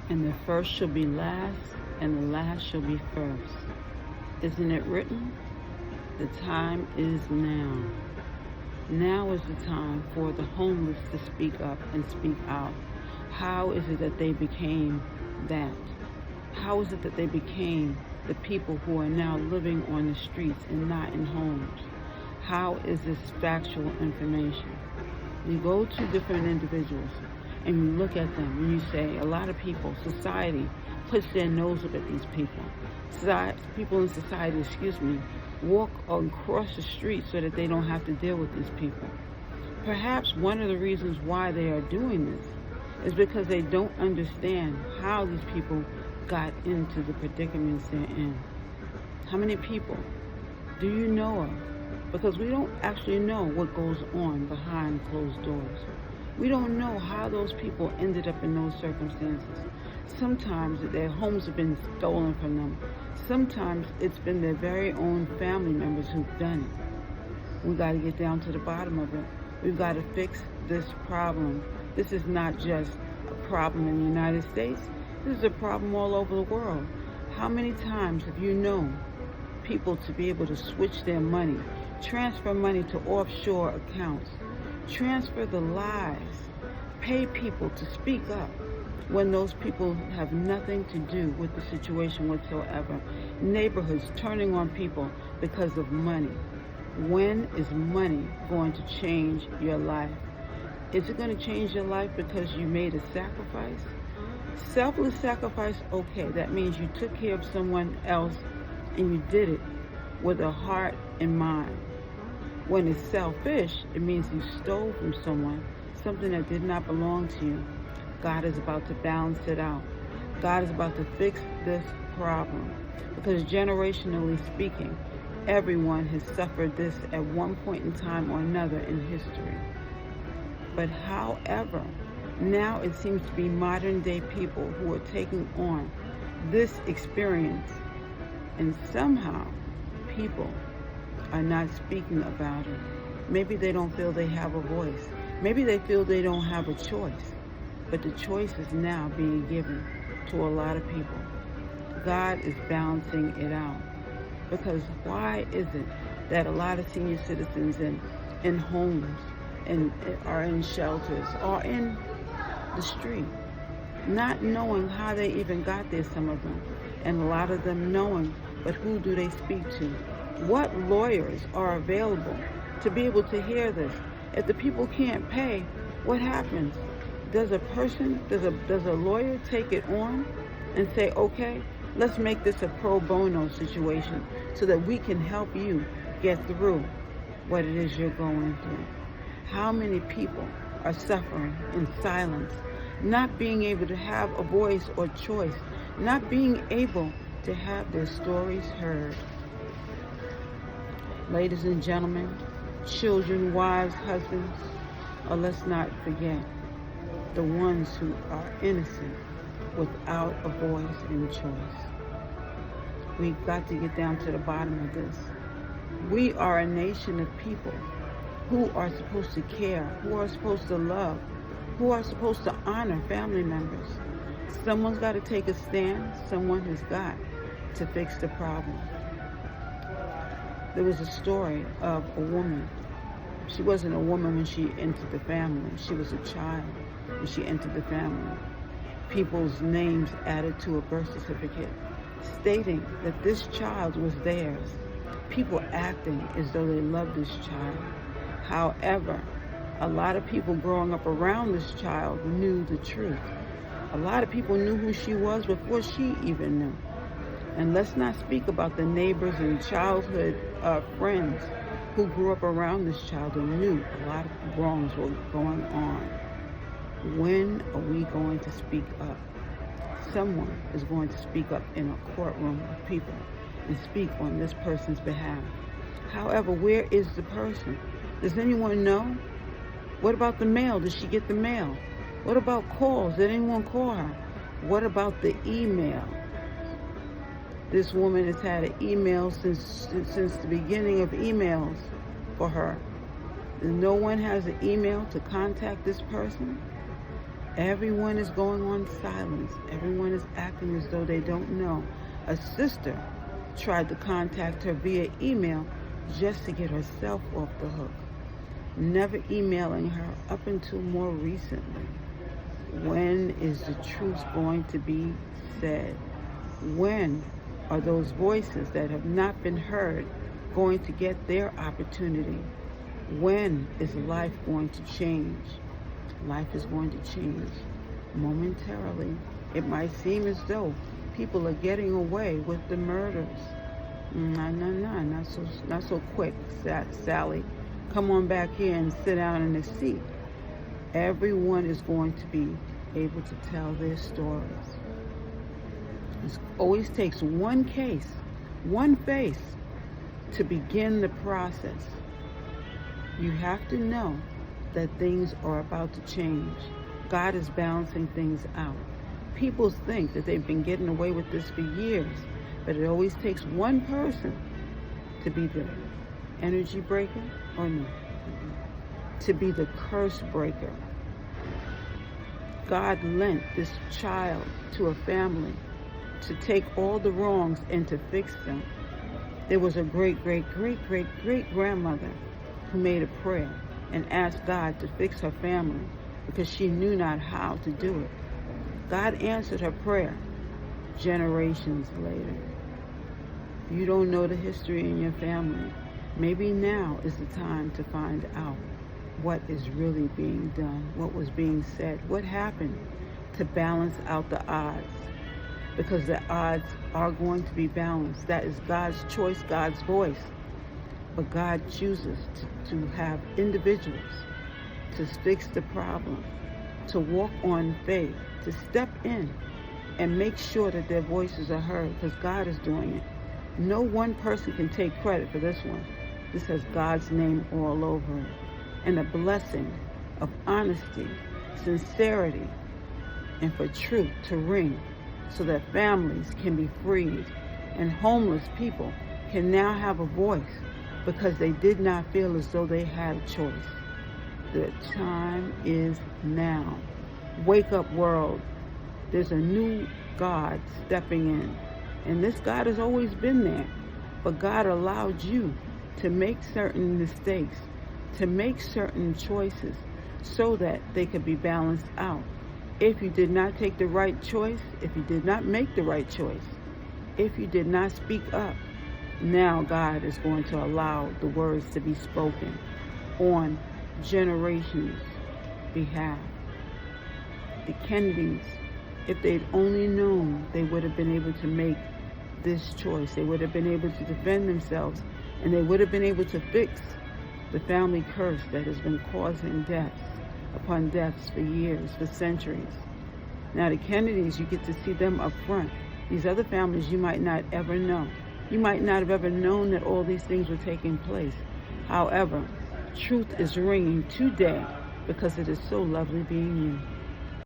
And the first shall be last, and the last shall be first. Isn't it written? The time is now. Now is the time for the homeless to speak up and speak out. How is it that they became that? How is it that they became the people who are now living on the streets and not in homes? How is this factual information? You go to different individuals and you look at them and you say, a lot of people, society puts their nose up at these people. People in society, walk across the street so that they don't have to deal with these people. Perhaps one of the reasons why they are doing this is because they don't understand how these people got into the predicaments they're in. How many people do you know of? Because we don't actually know what goes on behind closed doors. We don't know how those people ended up in those circumstances. Sometimes their homes have been stolen from them. Sometimes it's been their very own family members who've done it. We got to get down to the bottom of it. We've got to fix this problem. This is not just a problem in the United States. This is a problem all over the world. How many times have you known people to be able to switch their money, transfer money to offshore accounts, transfer the lives, pay people to speak up when those people have nothing to do with the situation whatsoever? Neighborhoods turning on people because of money. When is money going to change your life? Is it going to change your life because you made a sacrifice? Selfless sacrifice, okay, that means you took care of someone else and you did it with a heart in mind. When it's selfish, it means you stole from someone something that did not belong to you. God is about to balance it out. God is about to fix this problem. Because generationally speaking, everyone has suffered this at one point in time or another in history. But however, now it seems to be modern day people who are taking on this experience, and somehow people are not speaking about it. Maybe they don't feel they have a voice. Maybe they feel they don't have a choice. But the choice is now being given to a lot of people. God is balancing it out. Because why is it that a lot of senior citizens in homes and are in shelters, are in the street, not knowing how they even got there, some of them, and a lot of them knowing, but who do they speak to? What lawyers are available to be able to hear this? If the people can't pay, what happens? Does a lawyer take it on and say, okay, let's make this a pro bono situation so that we can help you get through what it is you're going through? How many people are suffering in silence, not being able to have a voice or choice, not being able to have their stories heard? Ladies and gentlemen, children, wives, husbands, or let's not forget the ones who are innocent without a voice and choice. We've got to get down to the bottom of this. We are a nation of people who are supposed to care, who are supposed to love, who are supposed to honor family members. Someone's got to take a stand. Someone has got to fix the problem. There was a story of a woman. She wasn't a woman when she entered the family. She was a child when she entered the family. People's names added to a birth certificate stating that this child was theirs. People acting as though they loved this child. However, a lot of people growing up around this child knew the truth. A lot of people knew who she was before she even knew. And let's not speak about the neighbors and childhood friends who grew up around this child and knew a lot of wrongs were going on. When are we going to speak up? Someone is going to speak up in a courtroom of people and speak on this person's behalf. However, where is the person? Does anyone know? What about the mail? Did she get the mail? What about calls? Did anyone call her? What about the email? This woman has had an email since the beginning of emails for her. No one has an email to contact this person. Everyone is going on silence. Everyone is acting as though they don't know. A sister tried to contact her via email just to get herself off the hook, never emailing her up until more recently. When is the truth going to be said? When are those voices that have not been heard going to get their opportunity? When is life going to change? Life is going to change momentarily. It might seem as though people are getting away with the murders. Not so quick, Sally. Come on back here and sit down in the seat. Everyone is going to be able to tell their stories. It always takes one case, one face, to begin the process. You have to know that things are about to change. God is balancing things out. People think that they've been getting away with this for years, but it always takes one person to be the energy breaker, or no, to be the curse breaker. God lent this child to a family to take all the wrongs and to fix them. There was a great-great-great-great-grandmother who made a prayer and asked God to fix her family because she knew not how to do it. God answered her prayer generations later. You don't know the history in your family. Maybe now is the time to find out what is really being done, what was being said, what happened to balance out the odds. Because the odds are going to be balanced. That is God's choice, God's voice. But God chooses to have individuals to fix the problem, to walk on faith, to step in and make sure that their voices are heard, because God is doing it. No one person can take credit for this one. This has God's name all over it. And a blessing of honesty, sincerity, and for truth to ring so that families can be freed and homeless people can now have a voice because they did not feel as though they had a choice. The time is now. Wake up, world. There's a new God stepping in. And this God has always been there. But God allowed you to make certain mistakes, to make certain choices so that they could be balanced out. If you did not take the right choice, if you did not make the right choice, if you did not speak up, now God is going to allow the words to be spoken on generations' behalf. The Kennedys, if they'd only known, they would have been able to make this choice. They would have been able to defend themselves, and they would have been able to fix the family curse that has been causing deaths upon deaths for years, for centuries. Now the Kennedys, you get to see them up front. These other families you might not ever know. You might not have ever known that all these things were taking place. However, truth is ringing today because it is so lovely being you.